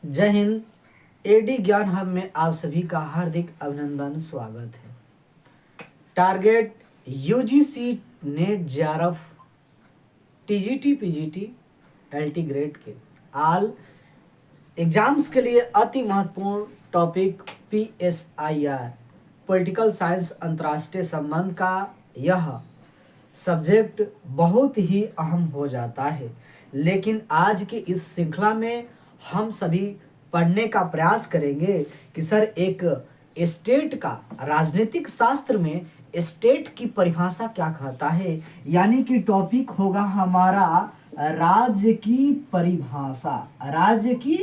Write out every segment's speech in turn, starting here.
जय हिंद। एडी ज्ञान हब में आप सभी का हार्दिक अभिनंदन स्वागत है। Target UGC net JRF TGT PGT LT grade के आल एग्जाम्स के लिए अति महत्वपूर्ण टॉपिक पीएसआईआर पॉलिटिकल साइंस अंतर्राष्ट्रीय संबंध का यह सब्जेक्ट बहुत ही अहम हो जाता है। लेकिन आज की इस श्रृंखला में हम सभी पढ़ने का प्रयास करेंगे कि सर एक स्टेट का राजनीतिक शास्त्र में स्टेट की परिभाषा क्या कहता है, यानी कि टॉपिक होगा हमारा राज्य की परिभाषा। राज्य की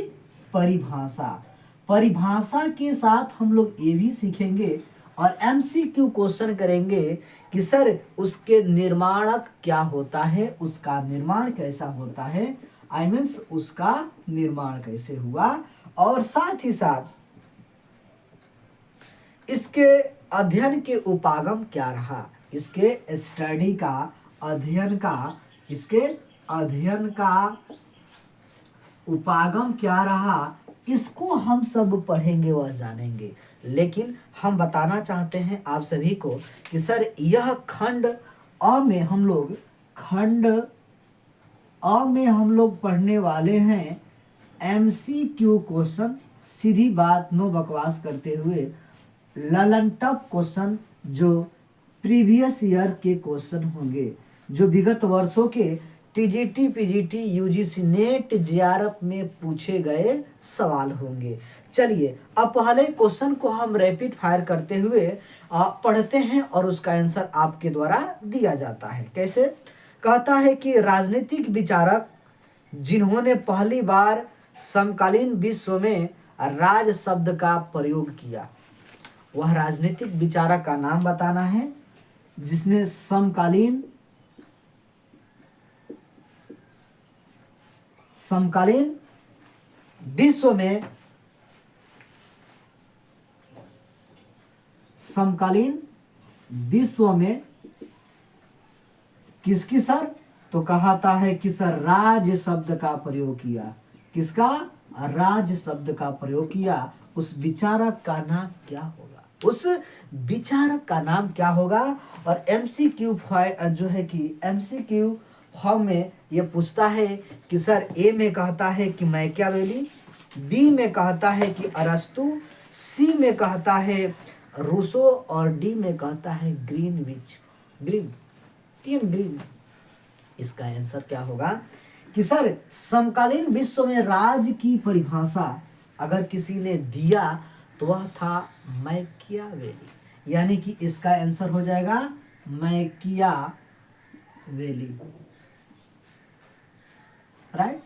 परिभाषा परिभाषा के साथ हम लोग ये भी सीखेंगे और एमसीक्यू क्वेश्चन करेंगे कि सर उसके निर्माणक क्या होता है, उसका निर्माण कैसा होता है, आई मीन्स उसका निर्माण कैसे हुआ, और साथ ही साथ इसके अध्ययन के उपागम क्या रहा, इसके स्टडी का अध्ययन का, इसके अध्ययन का उपागम क्या रहा, इसको हम सब पढ़ेंगे व जानेंगे। लेकिन हम बताना चाहते हैं आप सभी को कि सर यह खंड अ में हम लोग पढ़ने वाले हैं एमसीक्यू क्वेश्चन। सीधी बात, नो बकवास करते हुए ललन टॉप क्वेश्चन जो प्रीवियस ईयर के क्वेश्चन होंगे, जो विगत वर्षों के TGT PGT UGC net JRF में पूछे गए सवाल होंगे। चलिए अब पहले क्वेश्चन को हम रैपिड फायर करते हुए पढ़ते हैं और उसका आंसर आपके द्वारा दिया जाता है। कैसे? कहता है कि राजनीतिक विचारक जिन्होंने पहली बार समकालीन विश्व में राज शब्द का प्रयोग किया, वह राजनीतिक विचारक का नाम बताना है जिसने समकालीन विश्व में किसकी सर? तो कहता है कि सर राज शब्द का प्रयोग किया। किसका? राज शब्द का प्रयोग किया। उस विचारक का नाम क्या होगा? उस विचारक का नाम क्या होगा? और एमसीक्यू जो है कि एमसीक्यू फॉर्म में ये पूछता है कि सर ए में कहता है कि मैकियावेली, बी में कहता है कि अरस्तु, सी में कहता है रूसो और डी में कहता है ग्रीन। इसका आंसर क्या होगा कि सर समकालीन विश्व में राज की परिभाषा अगर किसी ने दिया तो वह था मैकियावेली, यानी कि इसका आंसर हो जाएगा मैकियावेली। राइट।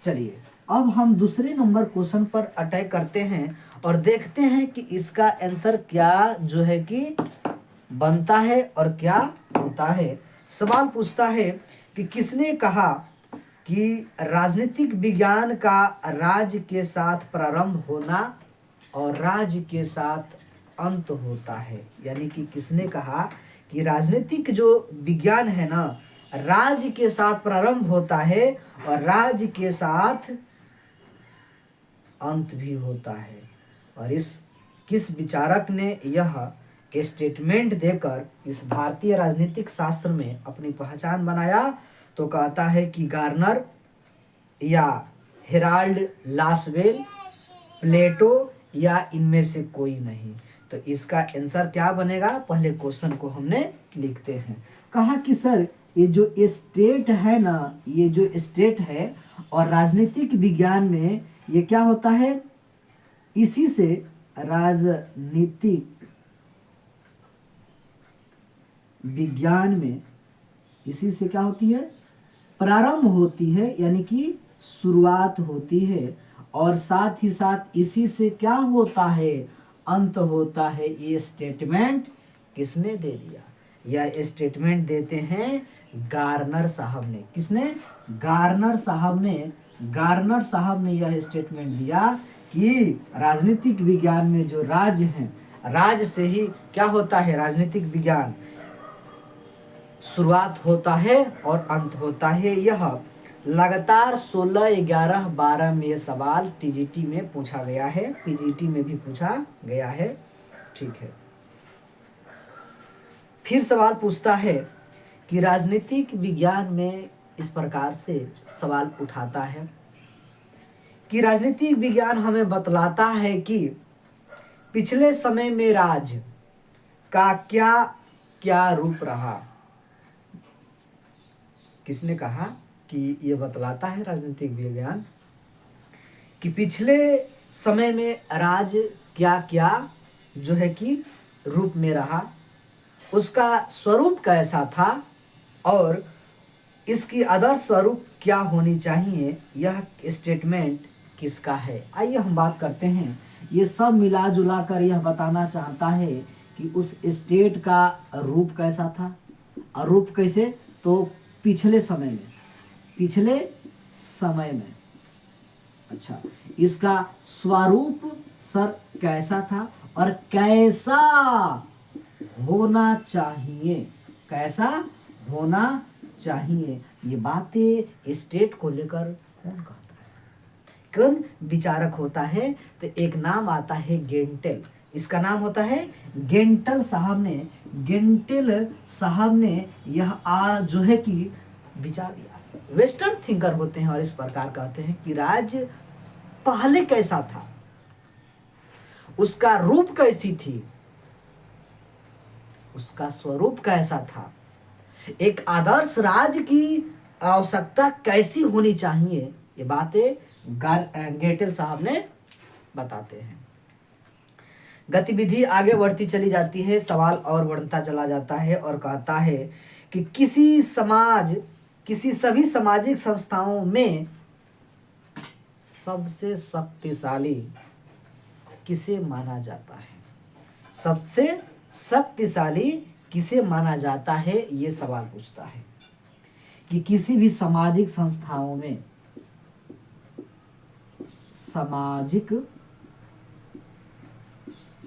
चलिए अब हम दूसरे नंबर क्वेश्चन पर अटैक करते हैं और देखते हैं कि इसका आंसर क्या जो है कि बनता है और क्या होता है। सवाल पूछता है कि किसने कहा कि राजनीतिक विज्ञान का राज्य के साथ प्रारंभ होना और राज्य के साथ अंत होता है, यानी कि किसने कहा कि राजनीतिक जो विज्ञान है ना, राज्य के साथ प्रारंभ होता है और राज्य के साथ अंत भी होता है। और किस विचारक ने यह स्टेटमेंट देकर इस भारतीय राजनीतिक शास्त्र में अपनी पहचान बनाया? तो कहता है कि गार्नर या हेराल्ड लासवेल, प्लेटो या इनमें से कोई नहीं। तो इसका आंसर क्या बनेगा? पहले क्वेश्चन को हमने लिखते हैं। कहा कि सर ये जो स्टेट है ना, ये जो स्टेट है और राजनीतिक विज्ञान में ये क्या होता है? इसी से राजनीतिक विज्ञान में इसी से क्या होती है? प्रारंभ होती है, यानी कि शुरुआत होती है, और साथ ही साथ इसी से क्या होता है? अंत होता है। ये स्टेटमेंट किसने दे दिया? यह स्टेटमेंट देते हैं गार्नर साहब ने। किसने? गार्नर साहब ने यह स्टेटमेंट दिया कि राजनीतिक विज्ञान में जो राज्य हैं, राज्य से ही क्या होता है? राजनीतिक विज्ञान शुरुआत होता है और अंत होता है। यह लगातार 16, 11, 12 में ये सवाल टीजीटी में पूछा गया है, पीजीटी में भी पूछा गया है। ठीक है, फिर सवाल पूछता है कि राजनीतिक विज्ञान में इस प्रकार से सवाल उठाता है कि राजनीतिक विज्ञान हमें बतलाता है कि पिछले समय में राज्य का क्या क्या रूप रहा। किसने कहा कि ये बतलाता है राजनीतिक विज्ञान कि पिछले समय में राज्य क्या क्या जो है कि रूप में रहा, उसका स्वरूप कैसा था और इसकी आदर्श स्वरूप क्या होनी चाहिए, यह स्टेटमेंट किसका है। आइए हम बात करते हैं। ये सब मिला जुला कर यह बताना चाहता है कि उस स्टेट का रूप कैसा था, और रूप कैसे, तो पिछले समय में, पिछले समय में। अच्छा, इसका स्वरूप सर कैसा था और कैसा होना चाहिए, कैसा होना चाहिए। ये बातें स्टेट को लेकर कौन कहता है, कौन विचारक होता है, तो एक नाम आता है गेंटेल। इसका नाम होता है गेंटेल साहब ने, गेंटेल साहब ने यह जो है कि विचार दिया। वेस्टर्न थिंकर होते हैं और इस प्रकार कहते हैं कि राज्य पहले कैसा था, उसका रूप कैसी थी, उसका स्वरूप कैसा था, एक आदर्श राज्य की आवश्यकता कैसी होनी चाहिए, ये बातें गेंटेल साहब ने बताते हैं। गतिविधि आगे बढ़ती चली जाती है, सवाल और बढ़ता चला जाता है और कहता है कि किसी सभी सामाजिक संस्थाओं में सबसे शक्तिशाली किसे माना जाता है, सबसे शक्तिशाली किसे माना जाता है, ये सवाल पूछता है कि किसी भी सामाजिक संस्थाओं में, सामाजिक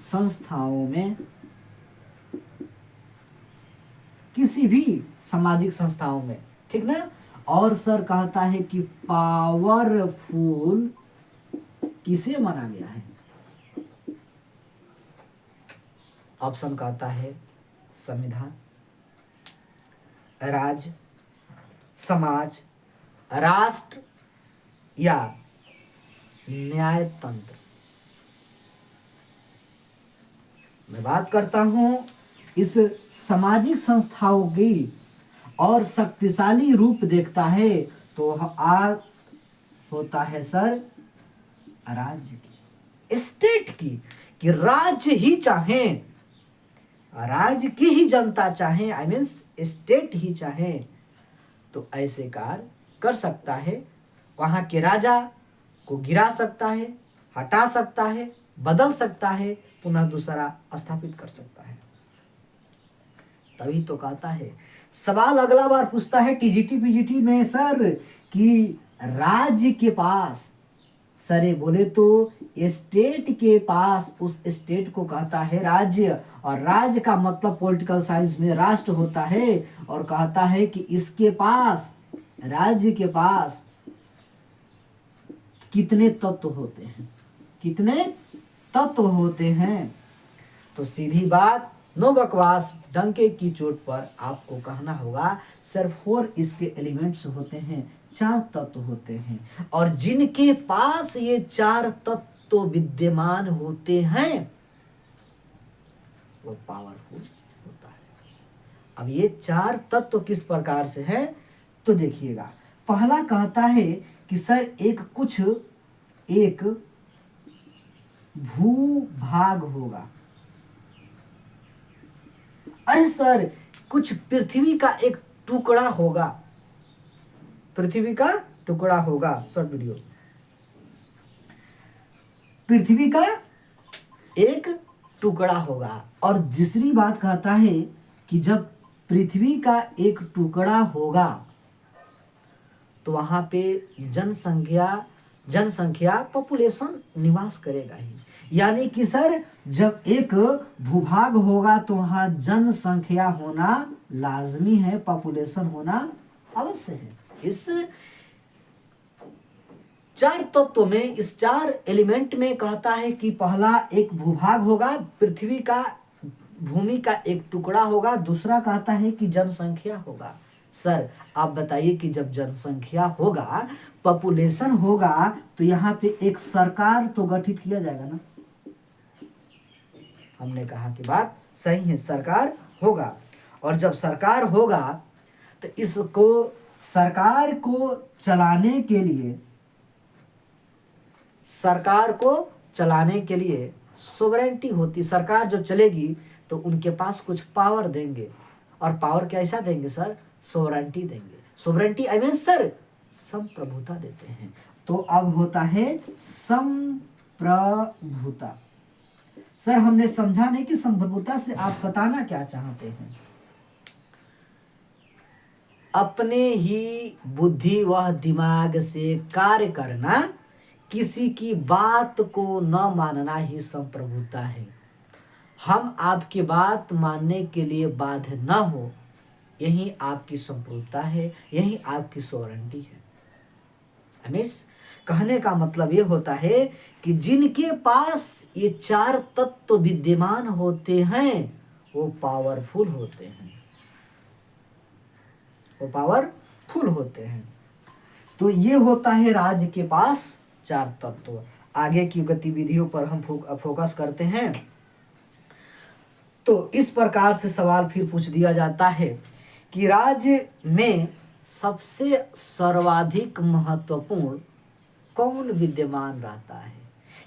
संस्थाओं में, किसी भी सामाजिक संस्थाओं में, ठीक ना। और सर कहता है कि पावरफुल किसे माना गया है। ऑप्शन कहता है संविधान, राज्य, समाज, राष्ट्र या न्यायतंत्र। मैं बात करता हूं इस सामाजिक संस्थाओं की और शक्तिशाली रूप देखता है तो होता है सर राज्य की, स्टेट की, कि राज्य ही चाहे, राज्य की ही जनता चाहे, आई मीन स्टेट ही चाहे तो ऐसे कार्य कर सकता है। वहां के राजा को गिरा सकता है, हटा सकता है, बदल सकता है, पुनः दूसरा स्थापित कर सकता है। तभी तो कहता है, सवाल अगला बार पूछता है टीजीटी पीजीटी में सर कि राज्य के पास, सर बोले तो स्टेट के पास, उस स्टेट को कहता है राज्य, और राज्य का मतलब पॉलिटिकल साइंस में राष्ट्र होता है। और कहता है कि इसके पास, राज्य के पास कितने तत्व होते हैं, कितने तत्व होते हैं। तो सीधी बात, नो बकवास, डंके की चोट पर आपको कहना होगा सर 4 इसके एलिमेंट्स होते हैं, 4 तत्व होते हैं, और जिनके पास ये 4 तत्व विद्यमान होते हैं वो पावरफुल होता है। अब ये 4 तत्व किस प्रकार से है तो देखिएगा। पहला कहता है कि सर एक भूभाग होगा। अरे सर कुछ पृथ्वी का एक टुकड़ा होगा, पृथ्वी का टुकड़ा होगा, शॉर्ट वीडियो, पृथ्वी का एक टुकड़ा होगा। और दूसरी बात कहता है कि जब पृथ्वी का एक टुकड़ा होगा तो वहां पे जनसंख्या पॉपुलेशन निवास करेगा ही। यानी कि सर जब एक भूभाग होगा तो वहां जनसंख्या होना लाजमी है, पॉपुलेशन होना अवश्य है। इस चार तत्व में, इस चार एलिमेंट में कहता है कि पहला एक भूभाग होगा, पृथ्वी का, भूमि का एक टुकड़ा होगा। दूसरा कहता है कि जनसंख्या होगा। सर आप बताइए कि जब जनसंख्या होगा, पॉपुलेशन होगा, तो यहाँ पे एक सरकार तो गठित किया जाएगा ना। हमने कहा कि बात सही है, सरकार होगा। और जब सरकार होगा तो इसको, सरकार को चलाने के लिए, सरकार को चलाने के लिए सोवरेंटी होती। सरकार जब चलेगी तो उनके पास कुछ पावर देंगे, और पावर कैसा देंगे सर? सोवरेंटी देंगे। सोवरेंटी आई मीन सर संप्रभुता देते हैं। तो अब होता है संप्रभुता। सर हमने समझा नहीं कि संप्रभुता से आप बताना क्या चाहते हैं? अपने ही बुद्धि व दिमाग से कार्य करना, किसी की बात को न मानना ही संप्रभुता है। हम आपकी बात मानने के लिए बाध्य न हो, यही आपकी संप्रभुता है, यही आपकी सोवरेंटी है। हमेश कहने का मतलब ये होता है कि जिनके पास ये चार तत्व विद्यमान होते हैं वो पावरफुल होते हैं, वो पावरफुल होते हैं। तो ये होता है राज्य के पास चार तत्व। आगे की गतिविधियों पर हम फोकस करते हैं। तो इस प्रकार से सवाल फिर पूछ दिया जाता है कि राज्य में सबसे सर्वाधिक महत्वपूर्ण कौन विद्यमान रहता है?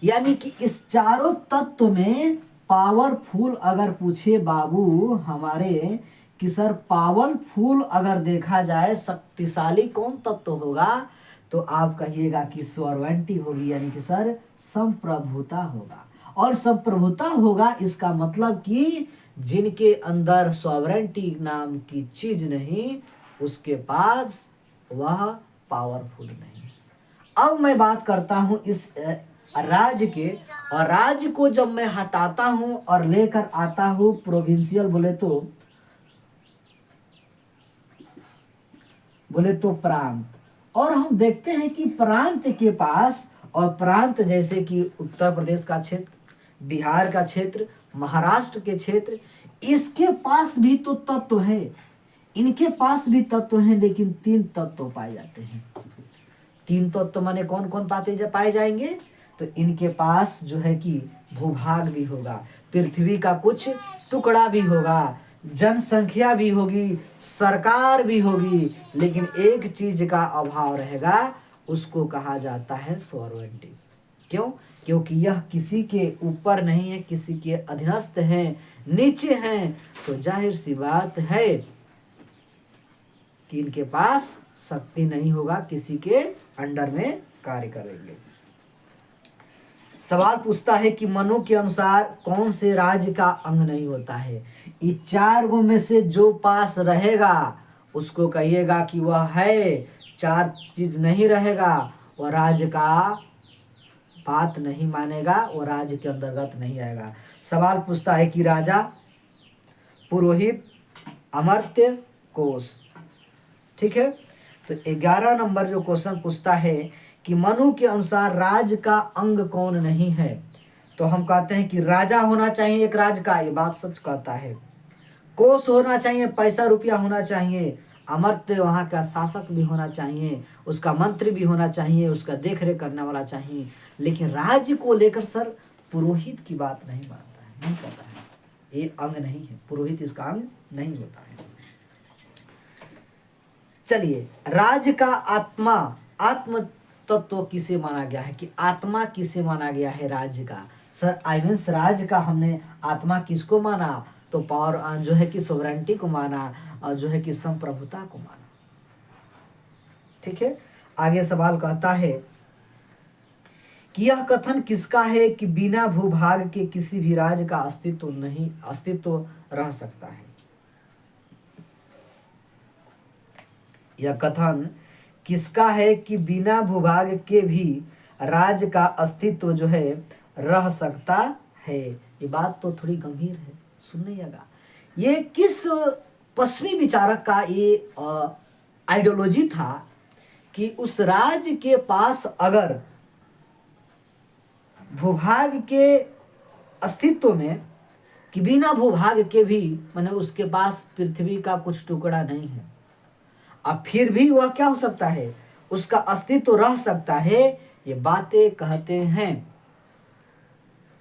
यानी कि इस चारों तत्व में पावरफुल अगर पूछे बाबू हमारे कि सर पावरफुल अगर देखा जाए शक्तिशाली कौन तत्व होगा, तो आप कहिएगा कि सोवरेंटी होगी, यानी कि सर संप्रभुता होगा। और संप्रभुता होगा इसका मतलब कि जिनके अंदर सोवरेंटी नाम की चीज नहीं, उसके पास वह पावरफुल नहीं। अब मैं बात करता हूं इस राज्य के, और राज्य को जब मैं हटाता हूं और लेकर आता हूं प्रोविंशियल, बोले तो प्रांत। और हम देखते हैं कि प्रांत के पास, और प्रांत जैसे कि उत्तर प्रदेश का क्षेत्र, बिहार का क्षेत्र, महाराष्ट्र के क्षेत्र, इसके पास भी तो तत्व है, इनके पास भी तत्व हैं, लेकिन तीन तत्व पाए जाते हैं। तीन तत्व माने कौन कौन पाए जाएंगे? तो इनके पास जो है कि भूभाग भी होगा, पृथ्वी का कुछ टुकड़ा भी होगा, जनसंख्या भी होगी, सरकार भी होगी, लेकिन एक चीज का अभाव रहेगा, उसको कहा जाता है सोवरेंटी। क्यों? क्योंकि यह किसी के ऊपर नहीं है, किसी के अधीनस्थ हैं, नीचे हैं। तो जाहिर सी बात है कि इनके पास शक्ति नहीं होगा, किसी के अंडर में कार्य करेंगे। सवाल पूछता है कि मनु के अनुसार कौन से राज्य का अंग नहीं होता है? इस चार गो में से जो पास रहेगा उसको कहिएगा कि वह है। चार चीज नहीं रहेगा, वह राज्य का बात नहीं मानेगा, वह राज्य के अंतर्गत नहीं आएगा। सवाल पूछता है कि राजा, पुरोहित, अमर्त्य, कोष। ठीक है, तो 11 नंबर जो क्वेश्चन पूछता है कि मनु के अनुसार राज्य का अंग कौन नहीं है, तो हम कहते हैं कि राजा होना चाहिए एक राज्य का, ये बात सच कहता है। कोष होना चाहिए, पैसा रुपया होना चाहिए। अमर्त्य वहाँ का शासक भी होना चाहिए, उसका मंत्री भी होना चाहिए, उसका देख रेख करने वाला चाहिए। लेकिन राज्य को लेकर सर पुरोहित की बात नहीं मानता है, नहीं कहता है ये अंग नहीं है, पुरोहित इसका अंग नहीं होता है। चलिए, राज्य का आत्मा, आत्म तत्व किसे माना गया है, कि आत्मा किसे माना गया है राज्य का? सर आई मीन्स राज्य का हमने आत्मा किसको माना? तो पावर जो है कि सोवरेंटी को माना, और जो है कि संप्रभुता को माना। ठीक है, आगे सवाल कहता है कि यह कथन किसका है कि बिना भूभाग के किसी भी राज्य का अस्तित्व रह सकता है? यह कथन किसका है कि बिना भूभाग के भी राज्य का अस्तित्व जो है रह सकता है? ये बात तो थोड़ी गंभीर है, सुनिएगा। ये किस पश्चिमी विचारक का ये आइडियोलॉजी था कि उस राज्य के पास अगर भूभाग के अस्तित्व में, कि बिना भूभाग के भी माने उसके पास पृथ्वी का कुछ टुकड़ा नहीं है, अब फिर भी वह क्या हो सकता है, उसका अस्तित्व रह सकता है। ये बातें कहते हैं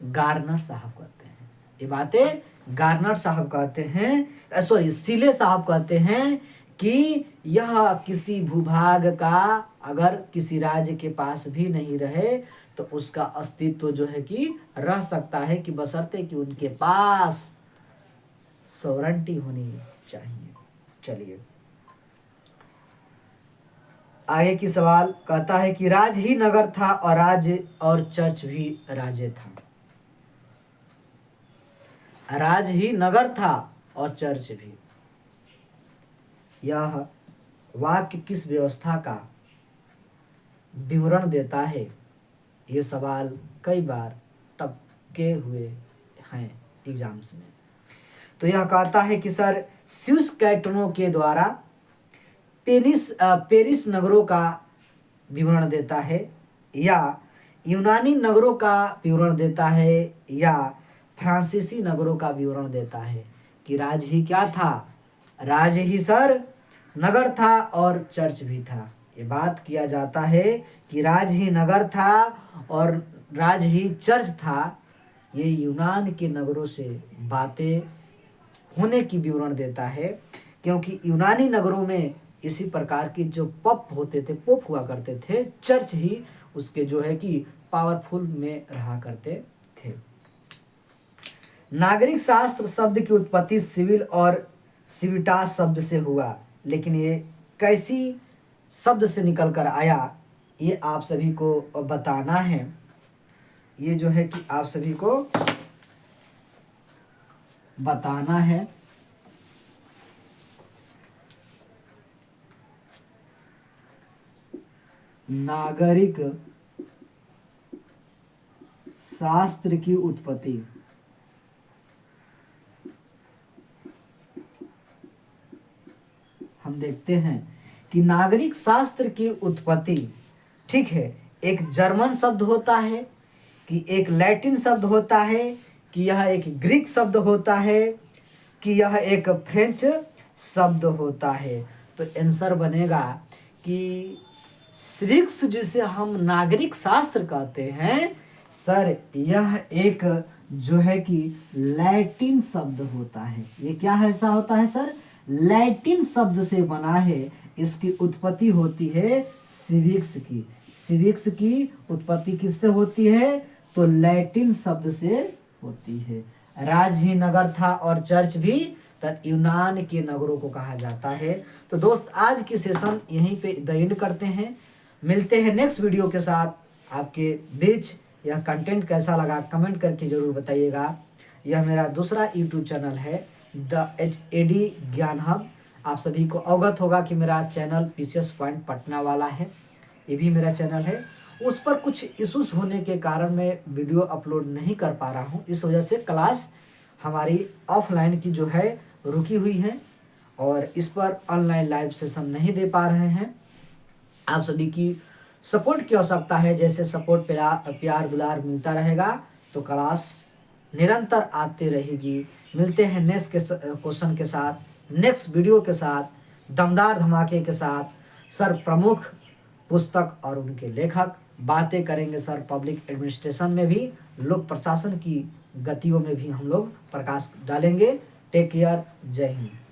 गार्नर साहब कहते हैं, ये बातें गार्नर साहब कहते हैं, सॉरी सीले साहब कहते हैं कि यह किसी भूभाग का अगर किसी राज्य के पास भी नहीं रहे तो उसका अस्तित्व जो है कि रह सकता है, कि बशर्ते कि उनके पास सॉवरेंटी होनी चाहिए। चलिए आगे की सवाल कहता है कि राज ही नगर था और राज्य और चर्च भी राज्य था। राज ही नगर था और चर्च भी, यह वाक्य किस व्यवस्था का विवरण देता है? ये सवाल कई बार टपके हुए हैं एग्जाम्स में। तो यह कहता है कि सर स्विस कैटनों के द्वारा पेरिस नगरों का विवरण देता है, या यूनानी नगरों का विवरण देता है, या फ्रांसीसी नगरों का विवरण देता है। कि राज ही क्या था? राज ही सर नगर था और चर्च भी था। ये बात किया जाता है कि राज ही नगर था और राज ही चर्च था। ये यूनान के नगरों से बातें होने की विवरण देता है, क्योंकि यूनानी नगरों में इसी प्रकार की जो पोप होते थे, पोप हुआ करते थे, चर्च ही उसके जो है कि पावरफुल में रहा करते थे। नागरिक शास्त्र शब्द की उत्पत्ति सिविल और सिविटास शब्द से हुआ, लेकिन ये कैसी शब्द से निकल कर आया ये आप सभी को बताना है। ये जो है कि आप सभी को बताना है। नागरिक शास्त्र की उत्पत्ति हम देखते हैं कि नागरिक शास्त्र की उत्पत्ति, ठीक है, एक जर्मन शब्द होता है, कि एक लैटिन शब्द होता है, कि यह एक ग्रीक शब्द होता है, कि यह एक फ्रेंच शब्द होता है। तो आंसर बनेगा कि सिविक्स जिसे हम नागरिक शास्त्र कहते हैं सर, यह एक जो है कि लैटिन शब्द होता है। ये क्या ऐसा होता है सर? लैटिन शब्द से बना है। इसकी उत्पत्ति होती है सिविक्स की। सिविक्स की उत्पत्ति किससे होती है? तो लैटिन शब्द से होती है। राज ही नगर था और चर्च भी, तब यूनान के नगरों को कहा जाता है। तो दोस्त आज की सेशन यहीं पे द एंड करते हैं। मिलते हैं नेक्स्ट वीडियो के साथ। आपके बीच यह कंटेंट कैसा लगा कमेंट करके ज़रूर बताइएगा। यह मेरा दूसरा यूट्यूब चैनल है द HAD ज्ञान हब। आप सभी को अवगत होगा कि मेरा चैनल PCS पॉइंट पटना वाला है, ये भी मेरा चैनल है। उस पर कुछ इश्यूज होने के कारण मैं वीडियो अपलोड नहीं कर पा रहा हूँ। इस वजह से क्लास हमारी ऑफलाइन की जो है रुकी हुई है और इस पर ऑनलाइन लाइव सेशन नहीं दे पा रहे हैं। आप सभी की सपोर्ट की आवश्यकता है। जैसे सपोर्ट प्यार दुलार मिलता रहेगा तो क्लास निरंतर आती रहेगी। मिलते हैं नेक्स्ट क्वेश्चन के साथ, नेक्स्ट वीडियो के साथ, दमदार धमाके के साथ। सर प्रमुख पुस्तक और उनके लेखक बातें करेंगे सर पब्लिक एडमिनिस्ट्रेशन में भी, लोक प्रशासन की गतियों में भी हम लोग प्रकाश डालेंगे। टेक केयर, जय हिंद।